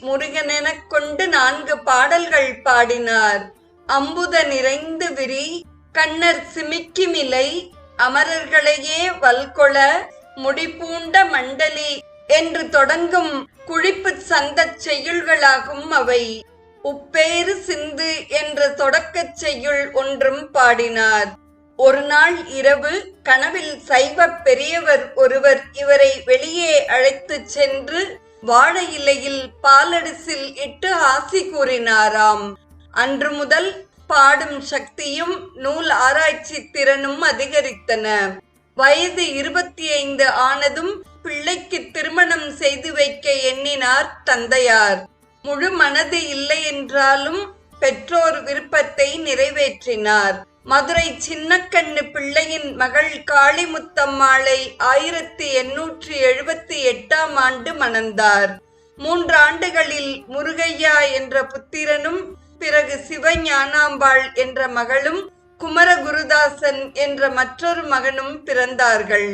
முருகனெனக் கொண்டு 4 பாடல்கள் பாடினார். அம்புத நிறைந்து விரி கண்ணர் சிமிக்கிமிலை அமரர்களையே வல்கொள முடிபூண்ட மண்டலி என்று தொடங்கும் குழிப்புச் சந்தச் செய்யுள்களாகும் அவை. உப்பேறு சிந்து என்ற தொடக்கச் செய்யுள் ஒன்றும் பாடினார். ஒரு நாள் இரவு கனவில் சைவப் பெரியவர் ஒருவர் இவரை வெளியே அழைத்துச் சென்று வாழை இலையில் பாலடிசில் இட்டு ஆசி கூறினாராம். அன்று முதல் பாடும் சக்தியும் நூல் ஆராய்ச்சி திறனும் அதிகரித்தன. வயது 25 ஆனதும் பிள்ளைக்கு திருமணம் செய்து வைக்க எண்ணினார் தந்தையார். முழு மனது இல்லை என்றாலும் பெற்றோர் விருப்பத்தை நிறைவேற்றினார். மதுரை சின்னக்கண்ணு பிள்ளையின் மகள் காளிமுத்தம்மாளை 1878ஆம் ஆண்டு மணந்தார். 3 ஆண்டுகளில் முருகையா என்ற புத்திரனும் பிறகு சிவஞானாம்பாள் என்ற மகளும் குமரகுருதாசன் என்ற மற்றொரு மகனும் பிறந்தார்கள்.